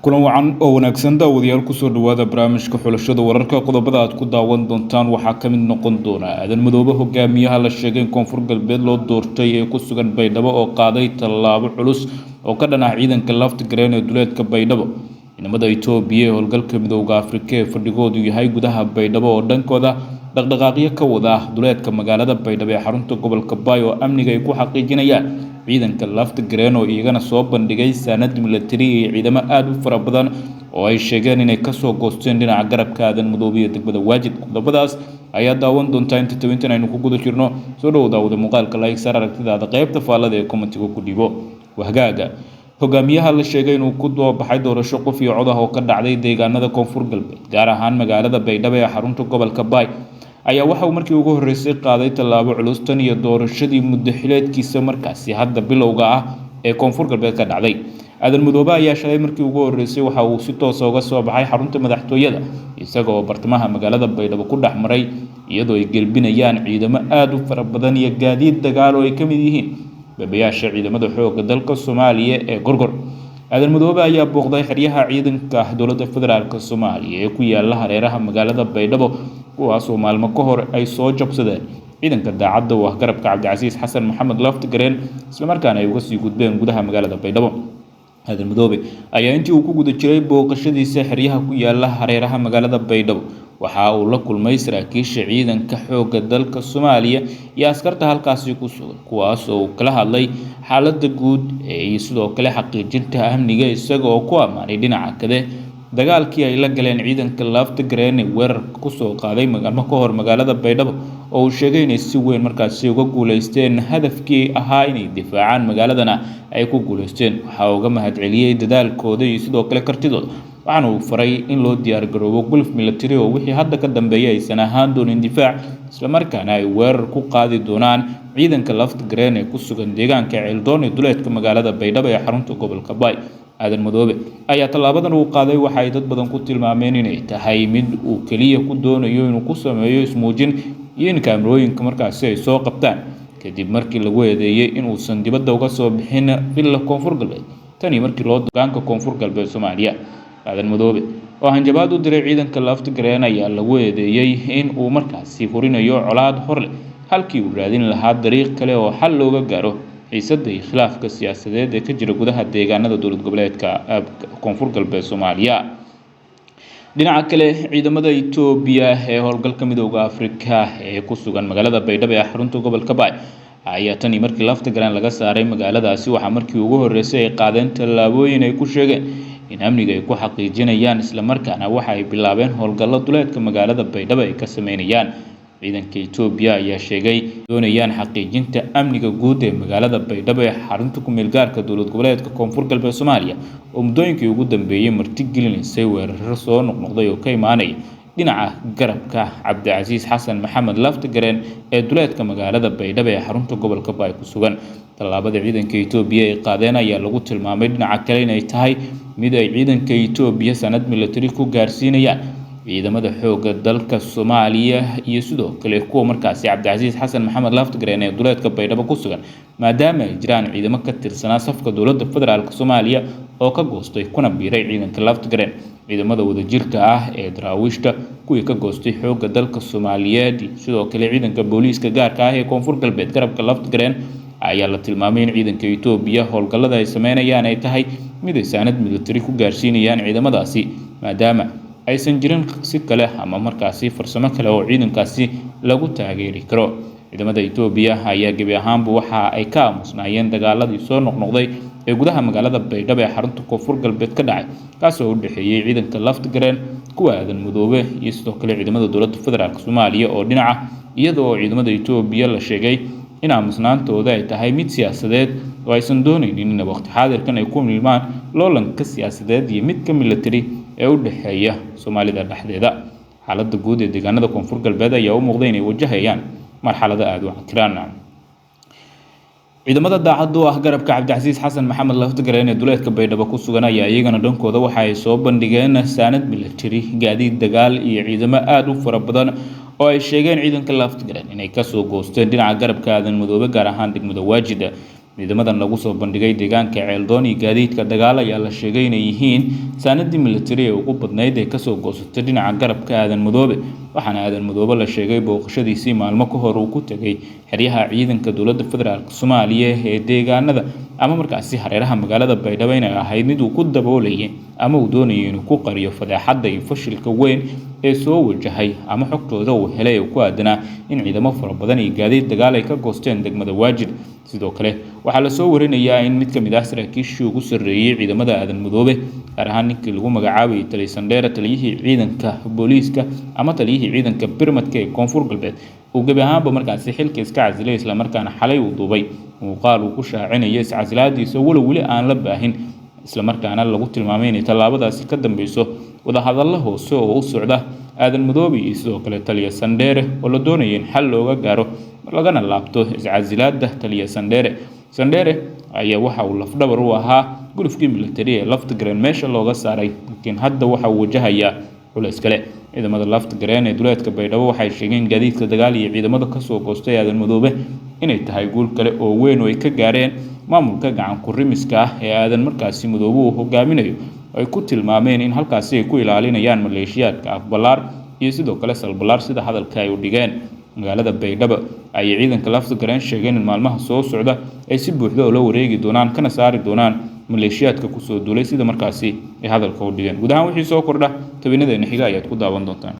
kulan wacan oo wanaagsan daawadayaal ku soo dhawaada barnaamijka xulashada wararka qodobada aad ku daawan doontaan waxaa ka mid noqon doona aadan madoobe hogaamiyaha la sheegay in koonfur galbeed loo doortay ee ku sugan Baydhabo oo qaaday tallaabo culus oo ka dhan ah ciidanka lafta gareen ee duleedka Baydhabo ciidamada Itoobiya ee howlgalka midowga Afrika ee fadhigoodu yahay gudaha Baydhabo oo dhankooda dhaqdhaqaaqyo ka wada duleedka magaalada Baydhabo ee xarunta gobolka Bay oo amniga ay ku xaqiijinayaan ciidanka lafta gareen oo iyagana soo bandhigay sanad military iyo ciidamo aad u fara badan oo ay sheegeen inay ka soo goosteen dhinaca garabka aadan madoobe ee degmada Waajid qodobadaas ayaa daawan doontaa inta tawintan aynu ku guda jirno soo dhawaada muuqaalka like sar aragtidaada qaybta faalada ee commentiga ku dhibo wahgaaga hogaamiyaha la sheegay inuu ku doobaxay doorasho qof iyo cod ah oo ka dhacday deegaanada koonfur galbeed gaar ahaan magaalada Baydhabo ee xarunta gobolka Bay ayaa waxa uu markii ugu horeysay qaaday tallaabo culus tan iyo doorashadii muddo xileedkiisa markaasi hadda bilowga ah ee koonfur galbeed ka dhacday aadan madoobe ayaa shalay markii ugu horeysay waxa uu si toos ah uga soo baxay xarunta madaxtooyada isagoo bartamaha magaalada Baydhabo ku dhaxmaray iyadoo ay gelbinayaan ciidamo aad u fara badan iyo gaadiid dagaal oo ay ka mid yihiin beebayaasha ciidamada xoogga dalka Soomaaliya ee gorgor aadan madoobe ayaa booqday xeryaha ciidanka dowladda federaalka Soomaaliya ee ku yaala hareeraha magaalada Baydhabo kuwaas oo maalmo ka hor ay soo jabsadeen ciidanka daacadda oo garabka Cabdicasiis Xasan Maxamed lafta gareen isla markaana ay uga sii gudbeen gudaha magaalada Baydhabo aadan madoobe ayaa intii uu ku guda jiray booqashadiisa xeryaha ku yaala hareeraha magaalada Baydhabo waxa uu la kulmay saraakiisha ciidanka xoogga dalka Soomaaliya iyo askarta halkaasi ku sugan kuwaas oo kala hadlay xaaladda guud ee sidoo kale xaqiijinta amniga isagoo ku amaanay dhinaca kale dagaalkii ay la galeen ciidanka lafta gareen ee weerar ku soo qaaday maalmo ka hor magaalada Baydhabo oo uu sheegay inay si weyn markaasi uga guuleysteen hadafkii ahaa inay difaacaan magaaladana ay ku guuleysteen waxa uu uga mahadceliyay dadaalkooda iyo sidoo kale kartidooda waxaana uu faray in loo diyaar garoobo gulf military oo wixii hadda ka dambeeyay aysan ahaan doonin difaac isla markaana ay weerar ku qaadi doonaan ciidanka lafta gareen ee ku sugan deegaanka Ceeldoon ee duleedka magaalada Baydhabo ee xarunta gobolka Bay aadan madoobe ayaa tallaabadan uu qaaday waxa ay dad badan ku tilmaameen inay tahay mid uu kaliya ku doonayo inuu ku sameeyo ismuujin iyo in kaamirooyinka markaasi ay soo qabtaan kadib markii lagu eedeeyay in uusan dibadda uga soo bixin villa koonfur galbeed tani markii loo dogaanka koonfur galbeed Soomaaliya aadan madoobe oo hanjabaad u diray ciidanka lafta gareen ayaa lagu eedeeyay in uu markaasi furinayo colaad hor leh halkii uu raadin lahaa dariiq kale oo xal looga gaaro xiisadda iyo khilaafka siyaasadeed ee ka jira gudaha deegaanada dowlad goboleedka koonfur galbeed Soomaaliya dhinaca kale ciidamada Itoobiya ee howlgalka midowga Afrika ee ku sugan magaalada Baydhabo ee xarunta gobolka Bay ayaa tan markii lafta gareen laga saaray magaaladaasi waxa markii ugu horeysay ay qaadeen tallaabooyin ay ku sheegeen in amniga ay ku xaqiijinayaan isla markaana waxa ay bilaabeen howlgallo duleedka magaalada Baydhabo ay ka sameynayaan ciidanka Itoobiya ayaa sheegay doonayaan xaqiijinta amniga guud ee magaalada Baydhabo ee xarunta ku meel gaarka dowlad goboleedka koonfur galbeed Soomaaliya oo muddooyinkii ugu dambeeyay marti gelinaysay weeraro soo noqnoqday oo ka imaanaya dhinaca garabka Cabdicasiis Xasan Maxamed lafta gareen ee duleedka magaalada Baydhabo ee xarunta gobolka Bay ku sugan tallaabada ciidanka Itoobiya ay qaadeen ayaa lagu tilmaamay dhinaca kale inay tahay mid ay ciidanka Itoobiya sanad military ku gaarsiinayaan ciidamada xoogga dalka Soomaaliya iyo sidoo kale kuwa markaasi Cabdicasiis Xasan Maxamed lafta gareen ee duleedka Baydhabo ku sugan maadaama ay jiraan ciidamo ka tirsanaa safka dowladda federaalka Soomaaliya oo ka goostay kuna biiray ciidanka lafta gareen ciidamada wadajirka ah ee daraawiishta kuwii ka goostay xoogga dalka Soomaaliyeed sidoo kale ciidanka booliiska gaarka ah ee koonfur galbeed garabka lafta gareen ayaa la tilmaamay in ciidanka Itoobiya howlgallada ay sameynayaan ay tahay mid ay sanad military ku gaarsiinayaan ciidamadaasi maadaama aysan jirin si kale ama markaasi farsamo kale oo ciidankaasi lagu taageeri karo ciidamada Itoobiya ayaa gabi ahaanba waxa ay ka aamusnaayeen dagaaladii soo noqnoqday ee gudaha magaalada Baydhabo ee xarunta koonfur galbeed ka dhacay kaas oo u dhaxeeyay ciidanka lafta gareen kuwa aadan madoobe iyo sidoo kale ciidamada dowladda federaalka Soomaaliya oo dhinaca iyadoo ciidamada Itoobiya la sheegay in aamusnaantooda ay tahay mid siyaasadeed oo aysan doonaynin in waqti xaadirkan ay ku milmaan loolanka siyaasadeed iyo midka military ee u dhaxeeya Soomaalida dhexdeeda xaaladda guud ee deegaanada koonfur galbeed ayaa u muuqday inay wajahayaan marxalado aad u cakiran ciidamada daacadda oo garabka Cabdicasiis Xasan Maxamed lafta gareen ee duleedka Baydhabo ku sugan ayaa iyagana dhankooda waxa ay soo bandhigeen sanad military gaadiid dagaal iyo ciidamo aad u fara badan oo ay sheegeen ciidanka lafta gareen inay ka soo goosteen dhinaca garabka aadan madoobe gaar ahaan degmada Waajid ciidamadan lagu soo bandhigay deegaanka Ceeldoon iyo gaadiidka dagaal ayaa la sheegay inay yihiin saanadii military ee ugu badnayd ee kasoo goosatay dhinaca garabka Aadan Madoobe waxaana Aadan Madoobe la sheegay booqashadiisii maalmo ka hor uu ku tagay xeryaha ciidanka dowladda federaalka Soomaaliya ee deegaanada ama markaasi hareeraha magaalada Baydhabo inay ahayd mid uu ku daboolayay ama uu doonayay inuu ku qariyo fadeexadda iyo fashilka weyn ee soo wajahay ama xogtooda uu helay oo ku aadanaa in ciidamo fara badan iyo gaadiid dagaal ay ka goosteen degmada Waajid sidoo kale waxaa la soo warinayaa in mid ka mid ah saraakiishii ugu sarreeyay ciidamada Aadan Madoobe gaar ahaan ninkii lagu magacaabay Taliye Sandheere taliyihii ciidanka booliiska ama taliyihii ciidanka birmadka ee Koonfur Galbeed uu gabi ahaanba markaasi xilka iska casilay isla markaana xalay uu duubay muuqaal uu ku shaacinayay iscasilaadiisa weli aan la baahin isla markaana lagu tilmaamay in tallaabadaasi ka dambayso wadahadallo hoose oo u socda Aadan Madoobe iyo sidoo kale Taliye Sandheere oo la doonayay in xal looga gaaro lagana laabto iscasilaadda Taliye Sandheere ayaa waxa uu lafdhabar u ahaa gulufkii military ee Laftagreen meesha looga saaray laakiin hadda waxa uu wajahayaa culays kale ciidamada Laftagreen ee duleedka Baydhabo waxay sheegeen gaadiidka dagaal iyo ciidamada ka soo goostay Aadan Madoobe inay tahay guul kale oo weyn oo ay ka gaareen maamulka gacan ku rimiska ah ee Aadan markaasi Madoobe uu hogaaminayo ay ku tilmaameen in halkaasi ay ku ilaalinayaan maleeshiyaadka Afbalaar iyo sidoo kale Salbalaar sida hadalka ay u dhigeen magaalada Baydhabo ay ciidanka Laftagreen sheegeen in maalmaha soo socda ay si buuxda oo la wareegi doonaan kana saari doonaan maleeshiyaadka ku soo duulay sida markaasi ay hadalka u dhigeen guud ahaan wixii soo kordha tabinadeena xiga ayaad ku daawan doontaan